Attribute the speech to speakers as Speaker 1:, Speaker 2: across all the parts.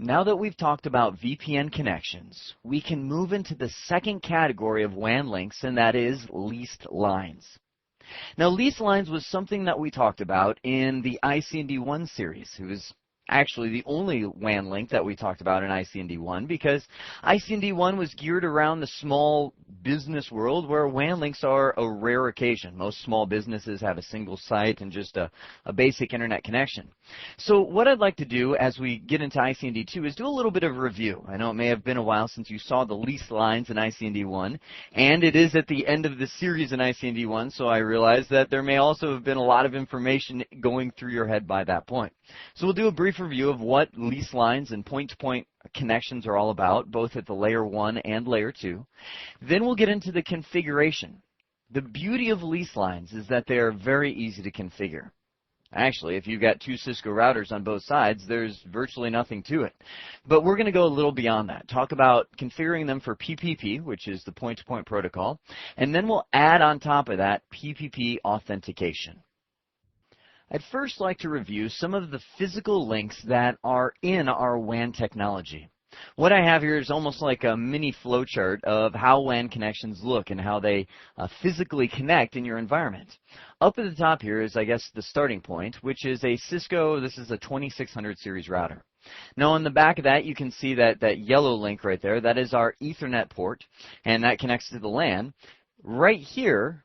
Speaker 1: Now that we've talked about VPN connections, we can move into the second category of WAN links, and that is leased lines. Now, leased lines was something that we talked about in the ICND1 series. It was actually the only WAN link that we talked about in ICND1 because ICND1 was geared around the small business world where WAN links are a rare occasion. Most small businesses have a single site and just a basic internet connection. So what I'd like to do as we get into ICND2 is do a little bit of review. I know it may have been a while since you saw the leased lines in ICND1, and it is at the end of the series in ICND1, so I realize that there may also have been a lot of information going through your head by that point. So we'll do a brief review of what leased lines and point-to-point connections are all about, both at the layer 1 and layer 2. Then we'll get into the configuration. The beauty of leased lines is that they are very easy to configure. Actually, if you've got two Cisco routers on both sides, there's virtually nothing to it. But we're going to go a little beyond that, talk about configuring them for PPP, which is the point-to-point protocol, and then we'll add on top of that PPP authentication. I'd first like to review some of the physical links that are in our WAN technology. What I have here is almost like a mini flowchart of how WAN connections look and how they physically connect in your environment. Up at the top here is, I guess, the starting point, which is a Cisco, this is a 2600 series router. Now on the back of that, you can see that yellow link right there. That is our Ethernet port, and that connects to the LAN. Right here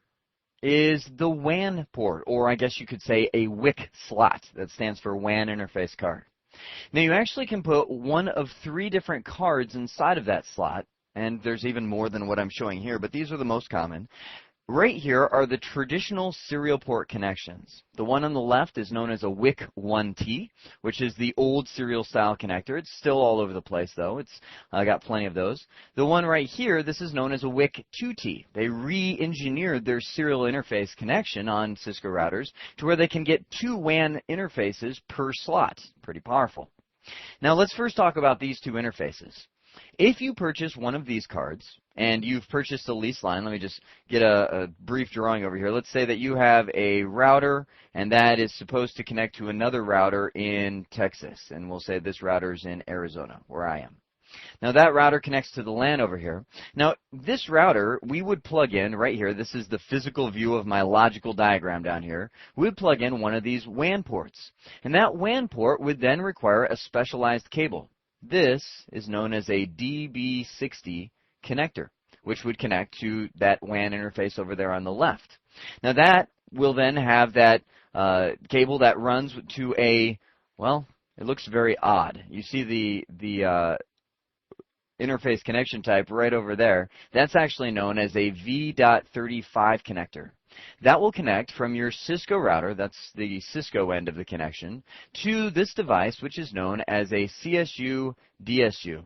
Speaker 1: is the WAN port, or I guess you could say a WIC slot. That stands for WAN interface card. Now you actually can put one of 3 different cards inside of that slot, and there's even more than what I'm showing here, but these are the most common. Right here are the traditional serial port connections. The one on the left is known as a WIC 1T, which is the old serial style connector. It's still all over the place though. It's got plenty of those. The one right here, this is known as a WIC 2T. They re-engineered their serial interface connection on Cisco routers to where they can get 2 WAN interfaces per slot. Pretty powerful. Now let's first talk about these 2 interfaces. If you purchase one of these cards, and you've purchased a lease line, let me just get a brief drawing over here. Let's say that you have a router, and that is supposed to connect to another router in Texas, and we'll say this router is in Arizona, where I am. Now that router connects to the LAN over here. Now this router, we would plug in right here. This is the physical view of my logical diagram down here. We would plug in one of these WAN ports, and that WAN port would then require a specialized cable. This is known as a DB60 connector, which would connect to that WAN interface over there on the left. Now that will then have that cable that runs to a, well, it looks very odd. You see the interface connection type right over there. That's actually known as a V.35 connector. That will connect from your Cisco router, that's the Cisco end of the connection, to this device, which is known as a CSU-DSU.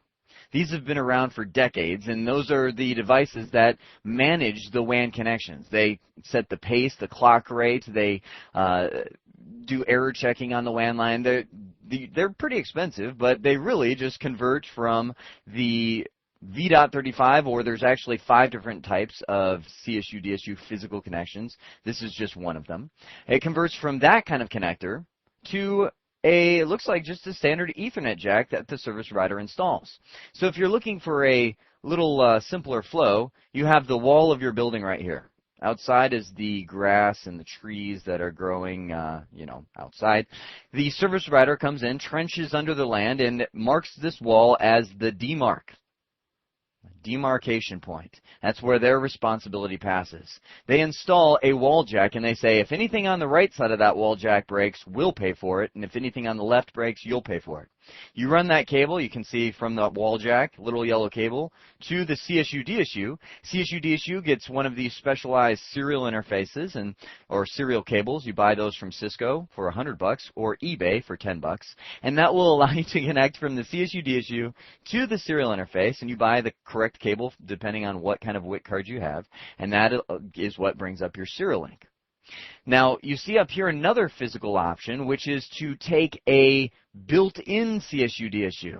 Speaker 1: These have been around for decades, and those are the devices that manage the WAN connections. They set the pace, the clock rate, they do error checking on the WAN line. They're pretty expensive, but they really just convert from the V.35, or there's actually 5 different types of CSU-DSU physical connections. This is just one of them. It converts from that kind of connector to it looks like just a standard Ethernet jack that the service provider installs. So if you're looking for a little simpler flow, you have the wall of your building right here. Outside is the grass and the trees that are growing, outside. The service provider comes in, trenches under the land, and marks this wall as the demarcation point. That's where their responsibility passes. They install a wall jack, and they say, if anything on the right side of that wall jack breaks, we'll pay for it, and if anything on the left breaks, you'll pay for it. You run that cable, you can see from the wall jack, little yellow cable, to the CSU-DSU. CSU-DSU gets one of these specialized serial interfaces or serial cables. You buy those from Cisco for $100 or eBay for $10, and that will allow you to connect from the CSU-DSU to the serial interface, and you buy the correct cable depending on what kind of WIC card you have, and that is what brings up your serial link. Now, you see up here another physical option, which is to take a built-in CSU-DSU.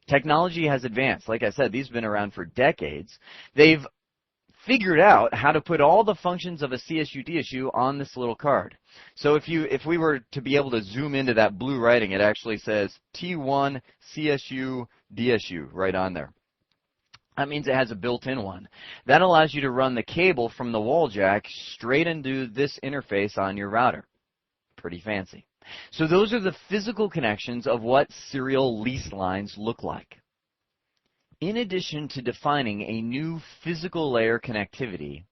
Speaker 1: Technology has advanced. Like I said, these have been around for decades. They've figured out how to put all the functions of a CSU DSU on this little card. So if we were to be able to zoom into that blue writing, it actually says T1 CSU DSU right on there. That means it has a built-in one. That allows you to run the cable from the wall jack straight into this interface on your router. Pretty fancy. So those are the physical connections of what serial leased lines look like. In addition to defining a new physical layer connectivity,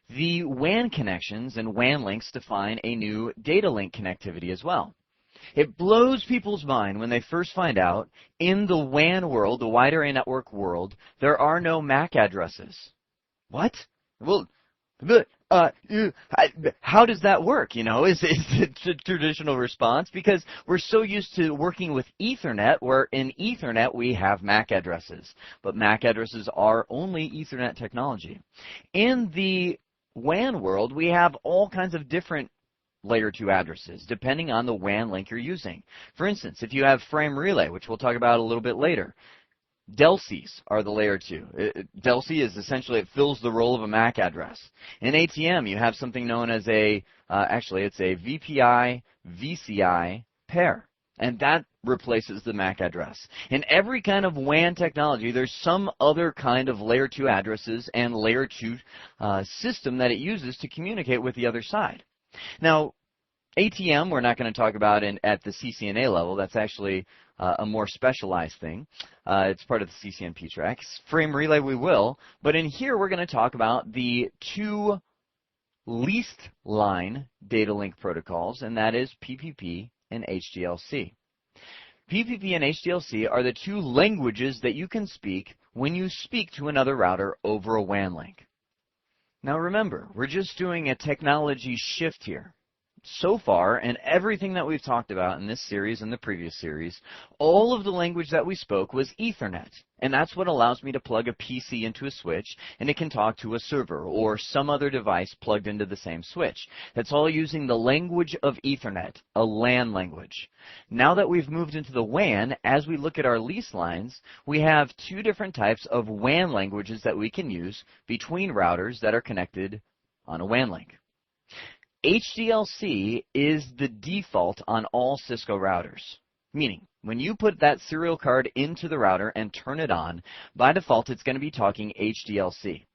Speaker 1: the WAN connections and WAN links define a new data link connectivity as well. It blows people's mind when they first find out in the WAN world, the wide area network world, there are no MAC addresses. What? Well, how does that work? Is the traditional response, because we're so used to working with Ethernet, where in Ethernet we have MAC addresses, but MAC addresses are only Ethernet technology. In the WAN world, we have all kinds of different layer 2 addresses, depending on the WAN link you're using. For instance, if you have frame relay, which we'll talk about a little bit later, DELCs are the layer 2. DELC is essentially, it fills the role of a MAC address. In ATM, you have something known as actually it's a VPI VCI pair, and that replaces the MAC address. In every kind of WAN technology, there's some other kind of layer 2 addresses and layer 2 system that it uses to communicate with the other side. Now, ATM, we're not going to talk about at the CCNA level. That's actually a more specialized thing. It's part of the CCNP tracks. Frame relay we will, but in here we're going to talk about the two leased line data link protocols, and that is PPP and HDLC. PPP and HDLC are the two languages that you can speak when you speak to another router over a WAN link. Now remember, we're just doing a technology shift here. So far, and everything that we've talked about in this series and the previous series, all of the language that we spoke was Ethernet. And that's what allows me to plug a PC into a switch, and it can talk to a server or some other device plugged into the same switch. That's all using the language of Ethernet, a LAN language. Now that we've moved into the WAN, as we look at our lease lines, we have two different types of WAN languages that we can use between routers that are connected on a WAN link. HDLC is the default on all Cisco routers, meaning when you put that serial card into the router and turn it on, by default it's going to be talking HDLC.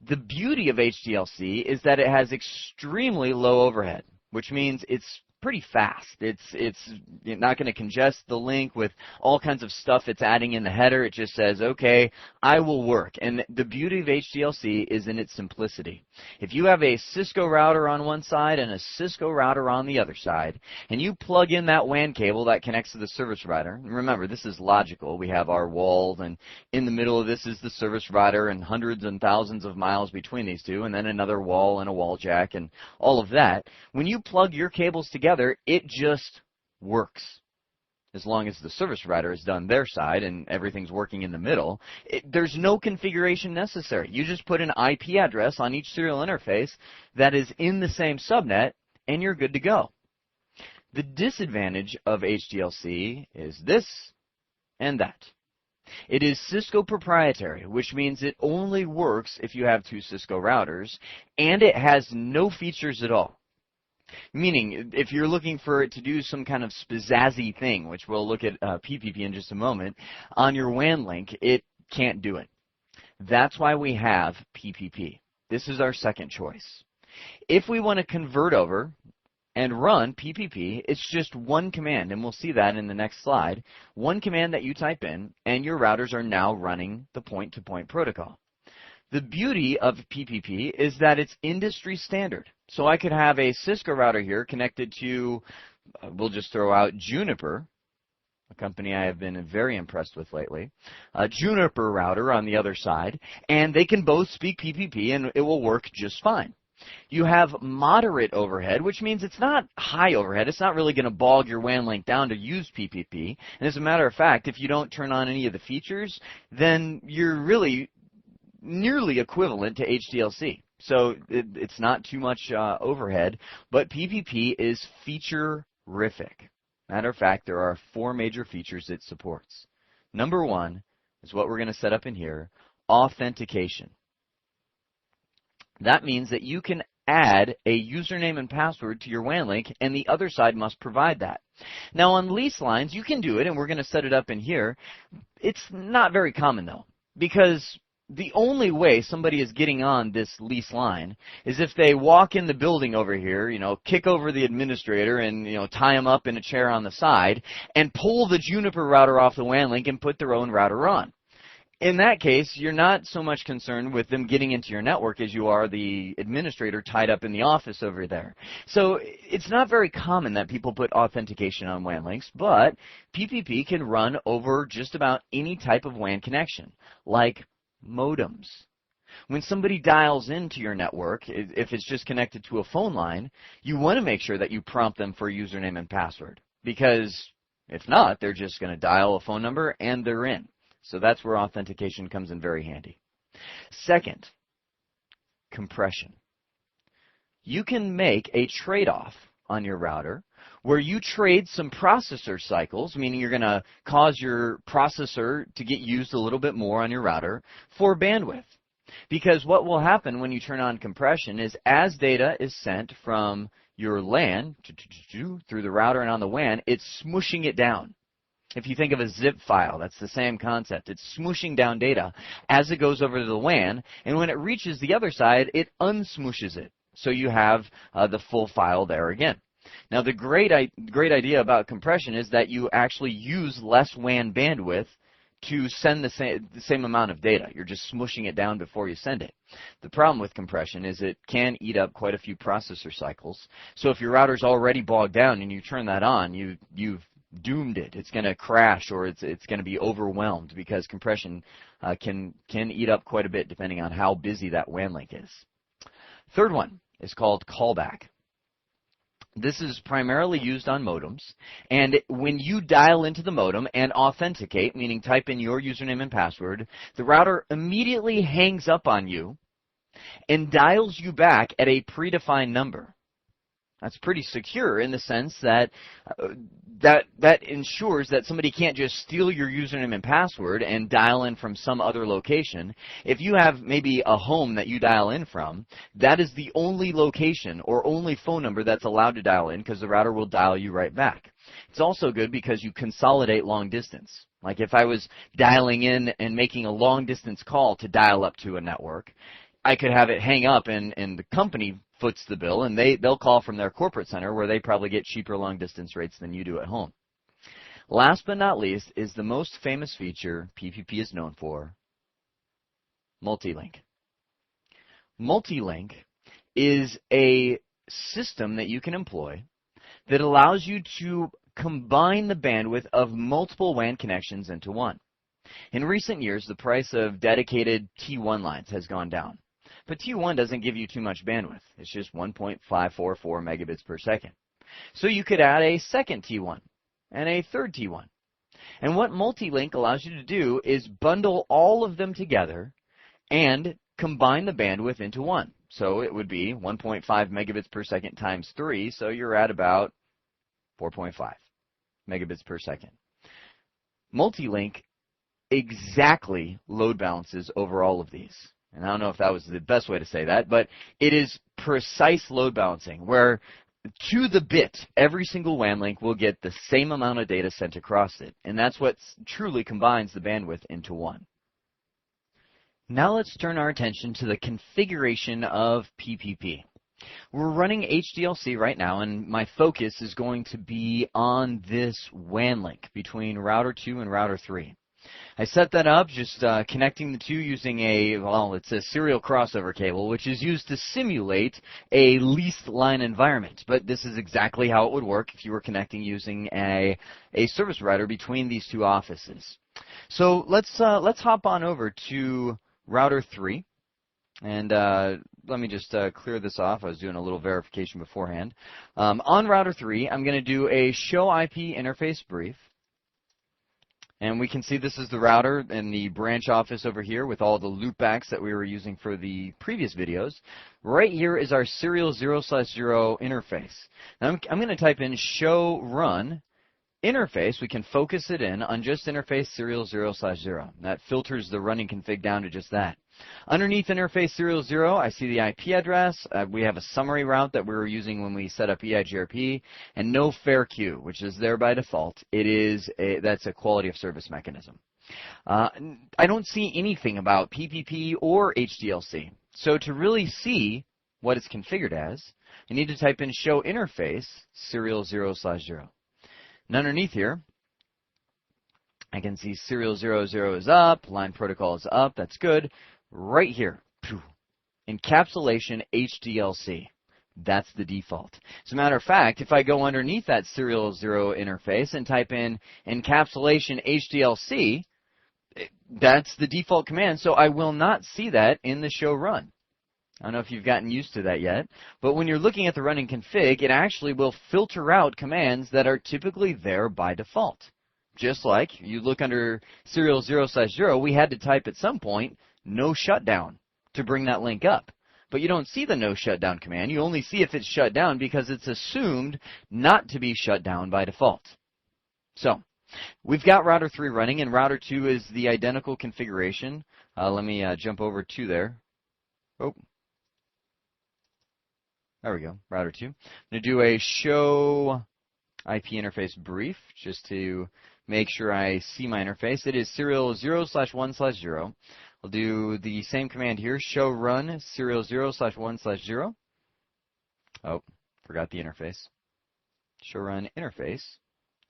Speaker 1: The beauty of HDLC is that it has extremely low overhead, which means it's pretty fast. It's not going to congest the link with all kinds of stuff it's adding in the header. It just says, okay, I will work. And the beauty of HDLC is in its simplicity. If you have a Cisco router on one side and a Cisco router on the other side, and you plug in that WAN cable that connects to the service provider, and remember, this is logical. We have our walls, and in the middle of this is the service provider, and hundreds and thousands of miles between these two, and then another wall and a wall jack and all of that. When you plug your cables together, it just works. As long as the service provider has done their side and everything's working in the middle, there's no configuration necessary. You just put an IP address on each serial interface that is in the same subnet, and you're good to go. The disadvantage of HDLC is this and that. It is Cisco proprietary, which means it only works if you have two Cisco routers, and it has no features at all. Meaning, if you're looking for it to do some kind of spazazzy thing, which we'll look at PPP in just a moment, on your WAN link, it can't do it. That's why we have PPP. This is our second choice. If we want to convert over and run PPP, it's just one command, and we'll see that in the next slide. One command that you type in, and your routers are now running the point-to-point protocol. The beauty of PPP is that it's industry standard. So I could have a Cisco router here connected to, we'll just throw out Juniper, a company I have been very impressed with lately, a Juniper router on the other side, and they can both speak PPP and it will work just fine. You have moderate overhead, which means it's not high overhead. It's not really going to bog your WAN link down to use PPP. And as a matter of fact, if you don't turn on any of the features, then you're really nearly equivalent to HDLC. So it's not too much overhead, but PPP is feature-rific. Matter of fact, there are 4 major features it supports. Number 1 is what we're going to set up in here, authentication. That means that you can add a username and password to your WAN link, and the other side must provide that. Now, on lease lines, you can do it, and we're going to set it up in here. It's not very common, though, because the only way somebody is getting on this lease line is if they walk in the building over here, kick over the administrator and, tie him up in a chair on the side and pull the Juniper router off the WAN link and put their own router on. In that case, you're not so much concerned with them getting into your network as you are the administrator tied up in the office over there. So it's not very common that people put authentication on WAN links, but PPP can run over just about any type of WAN connection, like modems. When somebody dials into your network, if it's just connected to a phone line, you want to make sure that you prompt them for a username and password, because if not, they're just going to dial a phone number and they're in. So that's where authentication comes in very handy. Second, compression. You can make a trade-off on your router where you trade some processor cycles, meaning you're going to cause your processor to get used a little bit more on your router, for bandwidth. Because what will happen when you turn on compression is as data is sent from your LAN through the router and on the WAN, it's smushing it down. If you think of a zip file, that's the same concept. It's smushing down data as it goes over to the WAN, and when it reaches the other side, it unsmooshes it. So you have the full file there again. Now, the great idea about compression is that you actually use less WAN bandwidth to send the same amount of data. You're just smushing it down before you send it. The problem with compression is it can eat up quite a few processor cycles. So if your router's already bogged down and you turn that on, you've doomed it. It's going to crash, or it's going to be overwhelmed, because compression can eat up quite a bit depending on how busy that WAN link is. Third one is called callback. This is primarily used on modems, and when you dial into the modem and authenticate, meaning type in your username and password, the router immediately hangs up on you and dials you back at a predefined number. That's pretty secure in the sense that that ensures that somebody can't just steal your username and password and dial in from some other location. If you have maybe a home that you dial in from, that is the only location or only phone number that's allowed to dial in, because the router will dial you right back. It's also good because you consolidate long distance. Like if I was dialing in and making a long distance call to dial up to a network, I could have it hang up and the company foots the bill, and they'll call from their corporate center where they probably get cheaper long distance rates than you do at home. Last but not least is the most famous feature PPP is known for, multi-link. Multi-link is a system that you can employ that allows you to combine the bandwidth of multiple WAN connections into one. In recent years, the price of dedicated T1 lines has gone down. But T1 doesn't give you too much bandwidth. It's just 1.544 megabits per second. So you could add a second T1 and a third T1. And what multi-link allows you to do is bundle all of them together and combine the bandwidth into one. So it would be 1.5 megabits per second times 3, so you're at about 4.5 megabits per second. Multi-link exactly load balances over all of these. And I don't know if that was the best way to say that, but it is precise load balancing, where to the bit, every single WAN link will get the same amount of data sent across it. And that's what truly combines the bandwidth into one. Now let's turn our attention to the configuration of PPP. We're running HDLC right now, and my focus is going to be on this WAN link between router 2 and router 3. I set that up just connecting the two using it's a serial crossover cable, which is used to simulate a leased line environment. But this is exactly how it would work if you were connecting using a service provider between these two offices. So let's hop on over to router 3. And let me just clear this off. I was doing a little verification beforehand. On router 3, I'm going to do a show IP interface brief. And we can see this is the router and the branch office over here with all the loopbacks that we were using for the previous videos. Right here is our serial 0/0 interface. Now I'm going to type in show run interface, we can focus it in on just interface serial 0/0. That filters the running config down to just that. Underneath interface serial 0, I see the IP address. We have a summary route that we were using when we set up EIGRP, and no fair queue, which is there by default. That's a quality of service mechanism. I don't see anything about PPP or HDLC. So to really see what it's configured as, I need to type in show interface serial 0/0. And underneath here, I can see serial 00 is up, line protocol is up, that's good. Right here, encapsulation HDLC. That's the default. As a matter of fact, if I go underneath that serial 0 interface and type in encapsulation HDLC, that's the default command, so I will not see that in the show run. I don't know if you've gotten used to that yet, but when you're looking at the running config, it actually will filter out commands that are typically there by default. Just like you look under serial 0/0, we had to type at some point no shutdown to bring that link up. But you don't see the no shutdown command. You only see if it's shut down because it's assumed not to be shut down by default. So we've got router 3 running, and router 2 is the identical configuration. Let me jump over to there. Oh. There we go, router 2. I'm going to do a show IP interface brief just to make sure I see my interface. It is serial 0/1/0. I'll do the same command here, show run serial 0/1/0. Oh, forgot the interface. Show run interface.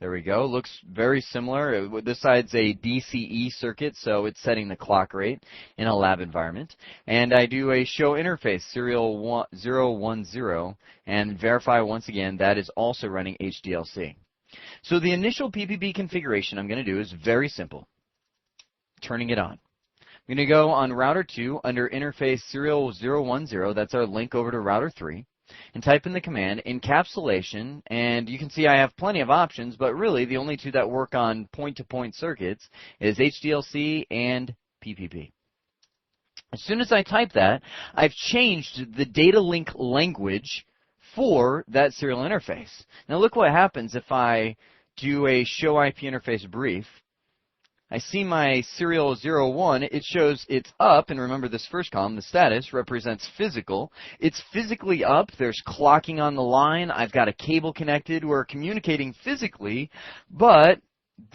Speaker 1: There we go. Looks very similar. This side's a DCE circuit, so it's setting the clock rate in a lab environment. And I do a show interface, serial 010, and verify once again that is also running HDLC. So the initial PPP configuration I'm going to do is very simple. Turning it on. I'm going to go on router 2 under interface serial 010. That's our link over to router 3. And type in the command encapsulation, and you can see I have plenty of options, but really the only two that work on point-to-point circuits is HDLC and PPP. As soon as I type that, I've changed the data link language for that serial interface. Now look what happens if I do a show IP interface brief. I see my serial 01, it shows it's up, and remember this first column, the status, represents physical. It's physically up, there's clocking on the line, I've got a cable connected, we're communicating physically, but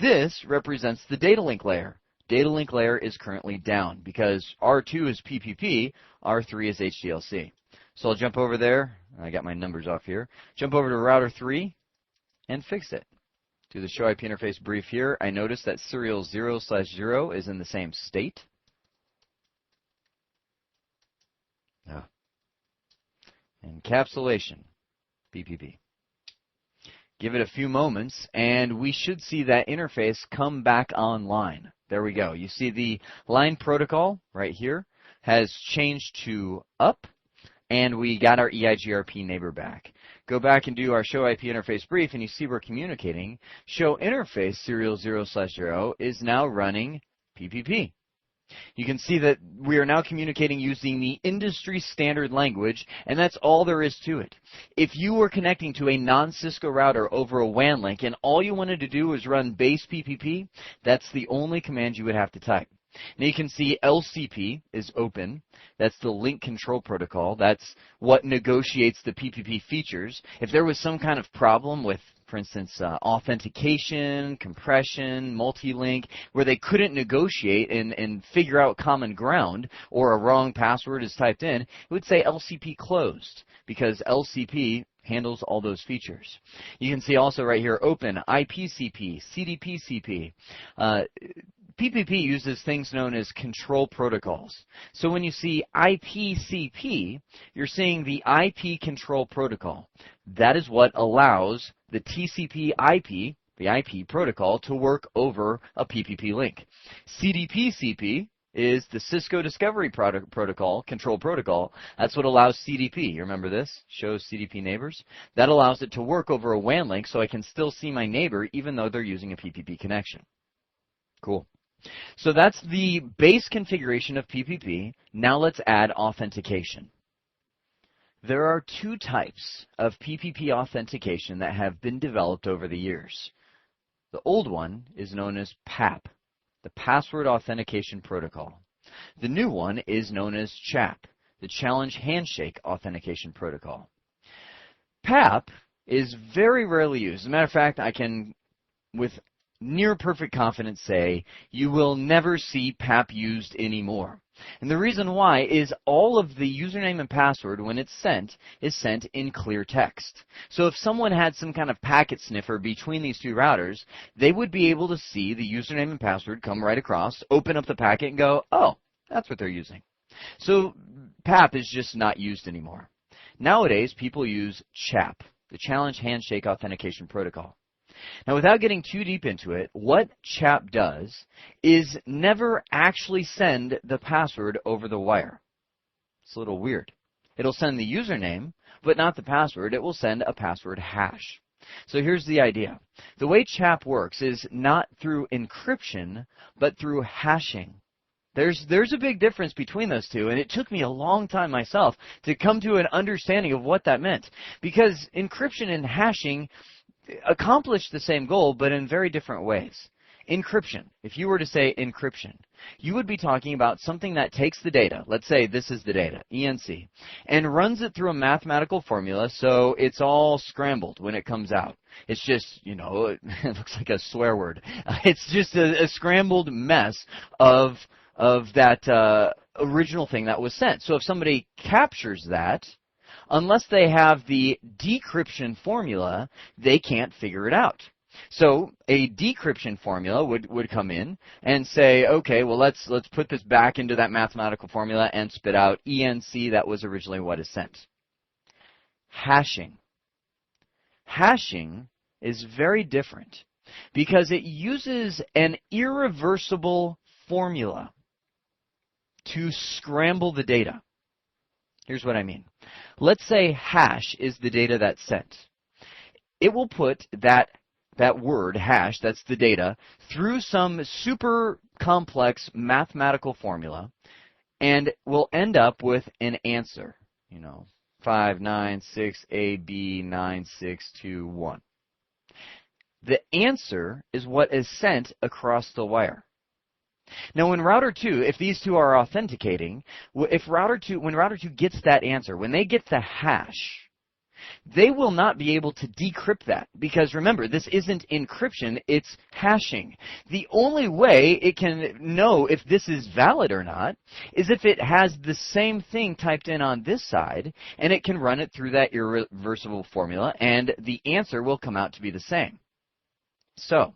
Speaker 1: this represents the data link layer. Data link layer is currently down because R2 is PPP, R3 is HDLC. So I'll jump over there, I got my numbers off here, jump over to router 3 and fix it. Do the show IP interface brief here. I notice that serial 0/0 is in the same state. Encapsulation, PPP. Give it a few moments, and we should see that interface come back online. There we go. You see the line protocol right here has changed to up, and we got our EIGRP neighbor back. Go back and do our show IP interface brief, and you see we're communicating. Show interface serial 0/0 is now running PPP. You can see that we are now communicating using the industry standard language, and that's all there is to it. If you were connecting to a non-Cisco router over a WAN link, and all you wanted to do was run base PPP, that's the only command you would have to type. Now you can see LCP is open. That's the link control protocol. That's what negotiates the PPP features. If there was some kind of problem with, for instance, authentication, compression, multi-link, where they couldn't negotiate and figure out common ground, or a wrong password is typed in, it would say LCP closed, because LCP handles all those features. You can see also right here, open, IPCP, CDPCP. PPP uses things known as control protocols. So when you see IPCP, you're seeing the IP control protocol. That is what allows the TCP IP, the IP protocol, to work over a PPP link. CDPCP is the Cisco Discovery Protocol, control protocol. That's what allows CDP. You remember this? Shows CDP neighbors. That allows it to work over a WAN link so I can still see my neighbor even though they're using a PPP connection. Cool. So that's the base configuration of PPP. Now let's add authentication. There are two types of PPP authentication that have been developed over the years. The old one is known as PAP, the Password Authentication Protocol. The new one is known as CHAP, the Challenge Handshake Authentication Protocol. PAP is very rarely used. As a matter of fact, I can, with near perfect confidence, say you will never see PAP used anymore. And the reason why is all of the username and password, when it's sent, is sent in clear text. So if someone had some kind of packet sniffer between these two routers, they would be able to see the username and password come right across, open up the packet, and go, oh, that's what they're using. So PAP is just not used anymore. Nowadays, people use CHAP, the Challenge Handshake Authentication Protocol. Now, without getting too deep into it, what CHAP does is never actually send the password over the wire. It's a little weird. It'll send the username, but not the password. It will send a password hash. So here's the idea. The way CHAP works is not through encryption, but through hashing. There's a big difference between those two, and it took me a long time myself to come to an understanding of what that meant. Because encryption and hashing accomplish the same goal, but in very different ways. Encryption, if you were to say encryption, you would be talking about something that takes the data, let's say this is the data, ENC, and runs it through a mathematical formula so it's all scrambled when it comes out. It's just, you know, it looks like a swear word. It's just a scrambled mess of that original thing that was sent. So if somebody captures that, unless they have the decryption formula, they can't figure it out. So a decryption formula would come in and say, okay, well let's put this back into that mathematical formula and spit out ENC that was originally what is sent. Hashing. Hashing is very different because it uses an irreversible formula to scramble the data. Here's what I mean. Let's say hash is the data that's sent. It will put that word, hash, that's the data, through some super complex mathematical formula, and will end up with an answer. You know, 596AB9621. The answer is what is sent across the wire. Now, when router 2, if these two are authenticating, when router 2 gets that answer, when they get the hash, they will not be able to decrypt that because, remember, this isn't encryption, it's hashing. The only way it can know if this is valid or not is if it has the same thing typed in on this side, and it can run it through that irreversible formula, and the answer will come out to be the same. So,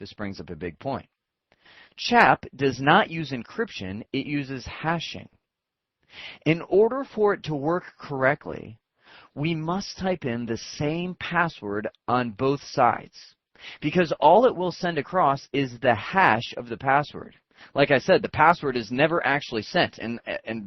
Speaker 1: this brings up a big point. CHAP does not use encryption, it uses hashing. In order for it to work correctly, we must type in the same password on both sides, because all it will send across is the hash of the password. Like I said, the password is never actually sent, and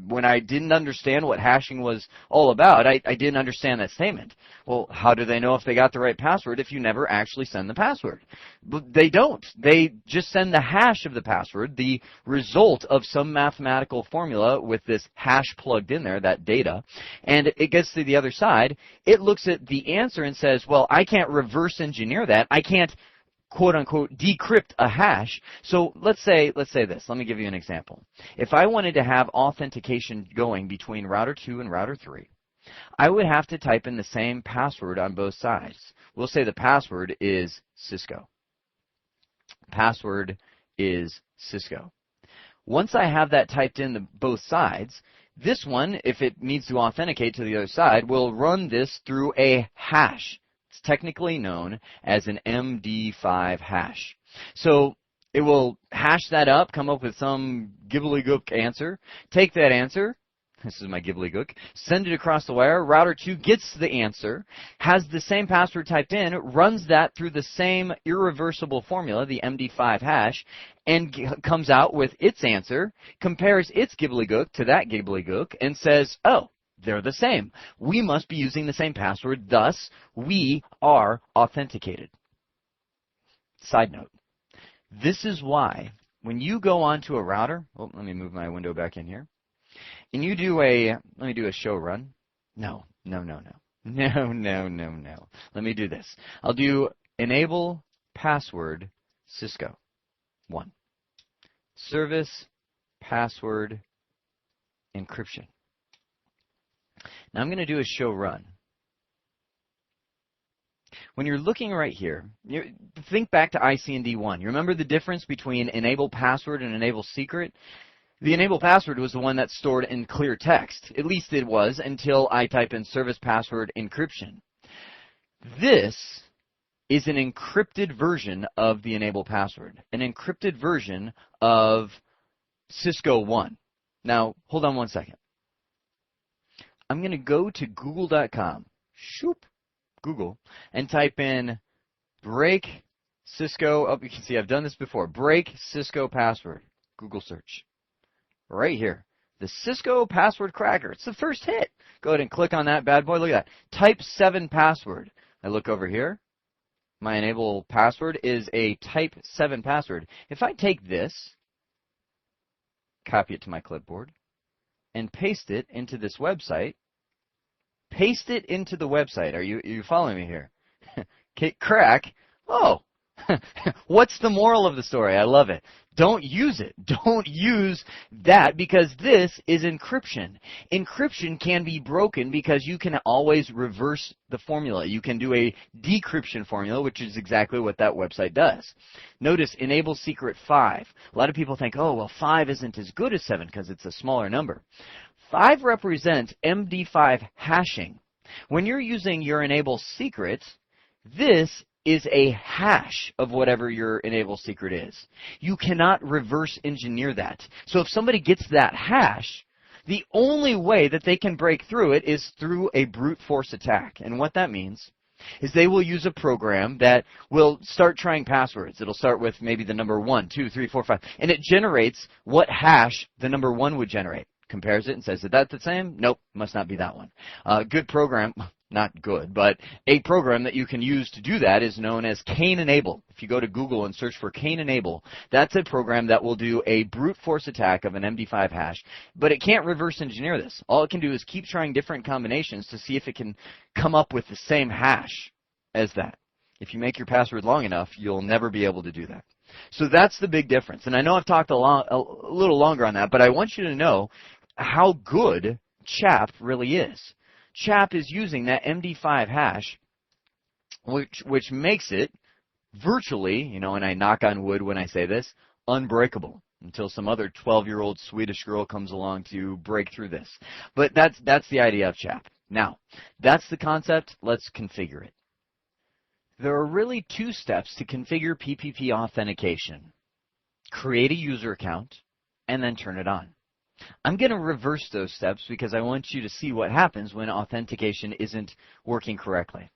Speaker 1: when I didn't understand what hashing was all about, I didn't understand that statement. Well, how do they know if they got the right password if you never actually send the password? But they don't. They just send the hash of the password, the result of some mathematical formula with this hash plugged in there, that data, and it gets to the other side. It looks at the answer and says, well, I can't reverse engineer that. I can't quote-unquote decrypt a hash. So let's say this. Let me give you an example. If I wanted to have authentication going between router 2 and router 3, I would have to type in the same password on both sides. We'll say the password is Cisco. Password is Cisco. Once I have that typed in both sides, this one, if it needs to authenticate to the other side, will run this through a hash. It's technically known as an MD5 hash. So it will hash that up, come up with some gibbly-gook answer, take that answer, this is my gibbly-gook, send it across the wire, router 2 gets the answer, has the same password typed in, runs that through the same irreversible formula, the MD5 hash, and comes out with its answer, compares its gibbly-gook to that gibbly-gook, and says, oh, they're the same. We must be using the same password, thus we are authenticated. Side note, this is why when you go onto a router, oh, let me move my window back in here, and you do let me do a show run. No. Let me do this. I'll do enable password Cisco 1. Service password encryption. Now I'm going to do a show run. When you're looking right here, think back to IC&D 1. You remember the difference between enable password and enable secret? The enable password was the one that's stored in clear text. At least it was until I type in service password encryption. This is an encrypted version of the enable password, an encrypted version of Cisco 1. Now, hold on one second. I'm going to go to google.com, Google, and type in break Cisco. Oh, you can see I've done this before. Break Cisco password. Google search. Right here. The Cisco password cracker. It's the first hit. Go ahead and click on that bad boy. Look at that. Type 7 password. I look over here. My enable password is a type 7 password. If I take this, copy it to my clipboard, and paste it into this website, paste it into the website. Are you following me here? Crack. Oh, what's the moral of the story? I love it. Don't use it. Don't use that because this is encryption. Encryption can be broken because you can always reverse the formula. You can do a decryption formula, which is exactly what that website does. Notice enable secret 5. A lot of people think, oh, well, 5 isn't as good as 7 because it's a smaller number. 5 represents MD5 hashing. When you're using your enable secret, this is a hash of whatever your enable secret is. You cannot reverse engineer that. So if somebody gets that hash, the only way that they can break through it is through a brute force attack. And what that means is they will use a program that will start trying passwords. It'll start with maybe the number 1, 2, 3, 4, 5, and it generates what hash the number 1 would generate. Compares it and says, is that the same? Nope, must not be that one. Good program, not good, but a program that you can use to do that is known as Cain Enable. If you go to Google and search for Cain Enable, that's a program that will do a brute force attack of an MD5 hash, but it can't reverse engineer this. All it can do is keep trying different combinations to see if it can come up with the same hash as that. If you make your password long enough, you'll never be able to do that. So that's the big difference. And I know I've talked a little longer on that, but I want you to know how good CHAP really is. CHAP is using that MD5 hash, which makes it virtually, and I knock on wood when I say this, unbreakable until some other 12-year-old Swedish girl comes along to break through this. But that's the idea of CHAP. Now, that's the concept. Let's configure it. There are really 2 steps to configure PPP authentication. Create a user account and then turn it on. I'm going to reverse those steps because I want you to see what happens when authentication isn't working correctly.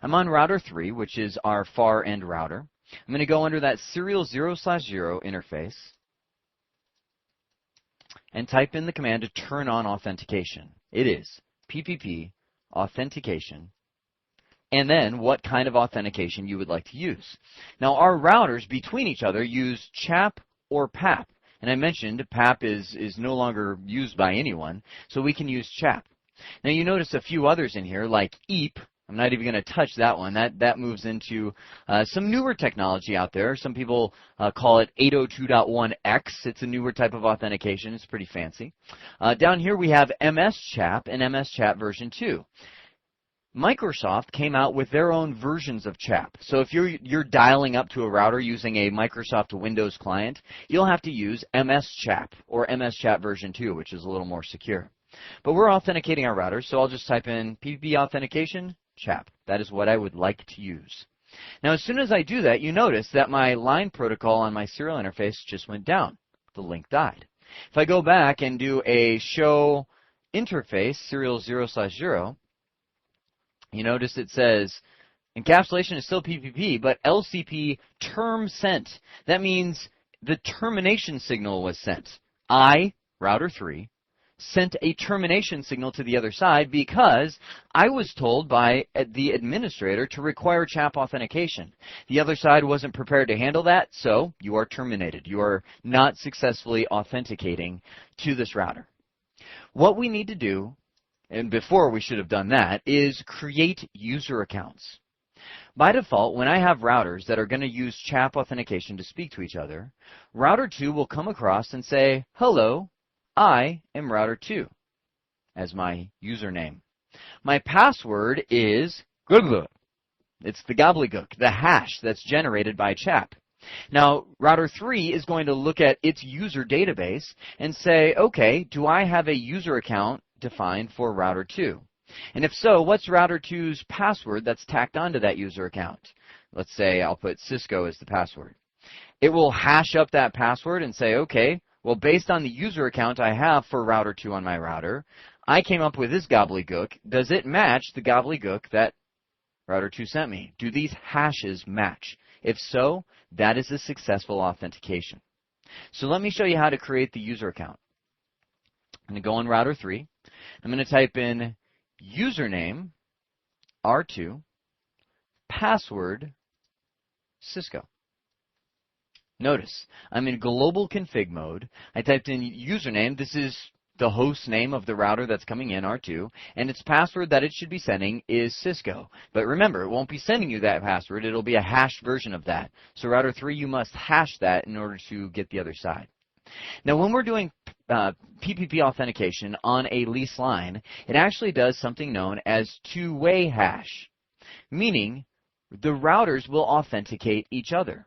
Speaker 1: I'm on router 3, which is our far end router. I'm going to go under that serial 0/0 interface and type in the command to turn on authentication. It is PPP authentication, and then what kind of authentication you would like to use. Now, our routers between each other use CHAP or PAP. And I mentioned PAP is no longer used by anyone, so we can use CHAP. Now you notice a few others in here, like EAP. I'm not even going to touch that one. That moves into some newer technology out there. Some people call it 802.1x. It's a newer type of authentication. It's pretty fancy. Down here we have MS CHAP and MS CHAP version 2. Microsoft came out with their own versions of CHAP. So if you're dialing up to a router using a Microsoft Windows client, you'll have to use MS CHAP or MS CHAP version 2, which is a little more secure. But we're authenticating our routers, so I'll just type in PPP authentication CHAP. That is what I would like to use. Now, as soon as I do that, you notice that my line protocol on my serial interface just went down. The link died. If I go back and do a show interface serial 0/0, you notice it says encapsulation is still PPP, but LCP term sent. That means the termination signal was sent. I, router 3, sent a termination signal to the other side because I was told by the administrator to require CHAP authentication. The other side wasn't prepared to handle that, so you are terminated. You are not successfully authenticating to this router. What we need to do, and before we should have done that, is create user accounts. By default, when I have routers that are going to use CHAP authentication to speak to each other, router 2 will come across and say, hello, I am router 2 as my username. My password is it's the gobbledygook, the hash that's generated by CHAP. Now, router 3 is going to look at its user database and say, okay, do I have a user account defined for router 2? And if so, what's router 2's password that's tacked onto that user account? Let's say I'll put Cisco as the password. It will hash up that password and say, okay, well, based on the user account I have for router 2 on my router, I came up with this gobbledygook. Does it match the gobbledygook that router 2 sent me? Do these hashes match? If so, that is a successful authentication. So let me show you how to create the user account. I'm going to go on router 3. I'm going to type in username R2, password Cisco. Notice, I'm in global config mode. I typed in username. This is the host name of the router that's coming in, R2, and its password that it should be sending is Cisco. But remember, it won't be sending you that password. It'll be a hashed version of that. So router 3, you must hash that in order to get the other side. Now, when we're doing PPP authentication on a lease line, it actually does something known as two-way hash, meaning the routers will authenticate each other.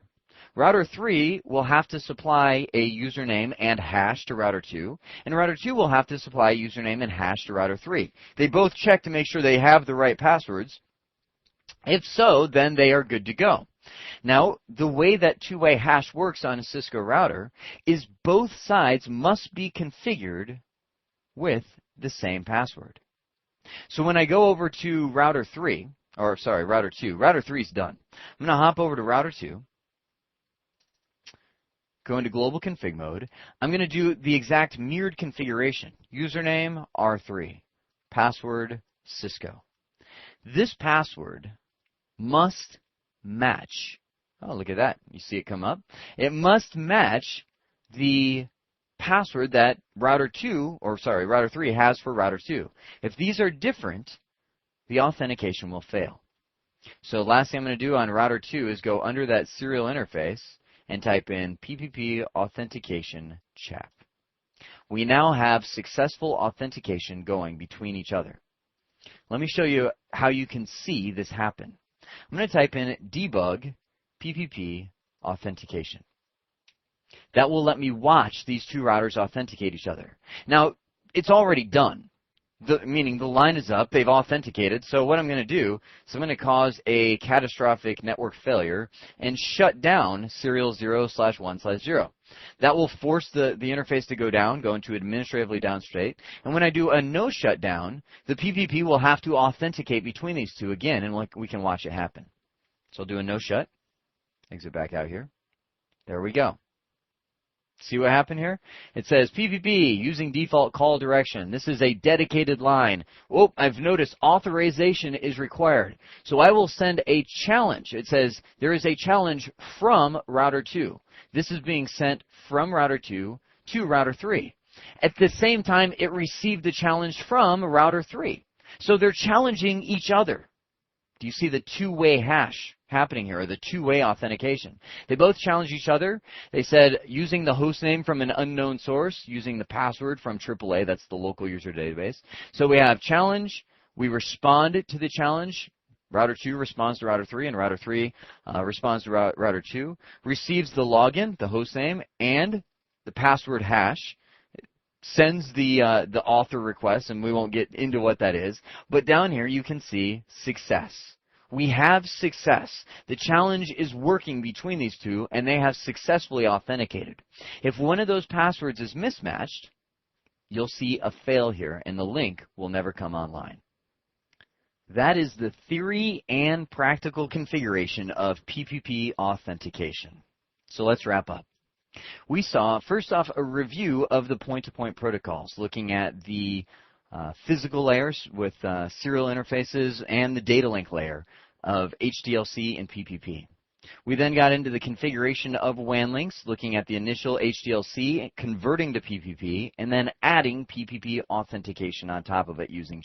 Speaker 1: Router 3 will have to supply a username and hash to router 2, and router 2 will have to supply a username and hash to router 3. They both check to make sure they have the right passwords. If so, then they are good to go. Now, the way that two-way hash works on a Cisco router is both sides must be configured with the same password. So when I go over to router 2, router 3 is done. I'm going to hop over to router 2. Go into global config mode. I'm going to do the exact mirrored configuration. Username, R3. Password, Cisco. This password must match. Oh, look at that. You see it come up? It must match the password that router 3 has for router 2. If these are different, the authentication will fail. So last thing I'm going to do on router 2 is go under that serial interface and type in PPP Authentication CHAP. We now have successful authentication going between each other. Let me show you how you can see this happen. I'm going to type in debug PPP Authentication. That will let me watch these two routers authenticate each other. Now, it's already done. Meaning the line is up, they've authenticated, so what I'm going to do is I'm going to cause a catastrophic network failure and shut down serial 0/1/0. That will force the interface to go down, go into administratively down state, and when I do a no shutdown, the PPP will have to authenticate between these two again, and we can watch it happen. So I'll do a no shut, exit back out here. There we go. See what happened here? It says PPP using default call direction. This is a dedicated line. Oh, I've noticed authorization is required. So I will send a challenge. It says there is a challenge from router 2. This is being sent from router 2 to router 3. At the same time, it received the challenge from router 3. So they're challenging each other. Do you see the two-way hash happening here, or the two-way authentication? They both challenge each other. They said using the host name from an unknown source, using the password from AAA, that's the local user database. So we have challenge. We respond to the challenge. Router 2 responds to router 3, and router 3 responds to router 2, receives the login, the host name, and the password hash. Sends the author request, and we won't get into what that is. But down here you can see success. We have success. The challenge is working between these two, and they have successfully authenticated. If one of those passwords is mismatched, you'll see a fail here, and the link will never come online. That is the theory and practical configuration of PPP authentication. So let's wrap up. We saw, first off, a review of the point-to-point protocols, looking at the physical layers with serial interfaces and the data link layer of HDLC and PPP. We then got into the configuration of WAN links, looking at the initial HDLC, converting to PPP, and then adding PPP authentication on top of it using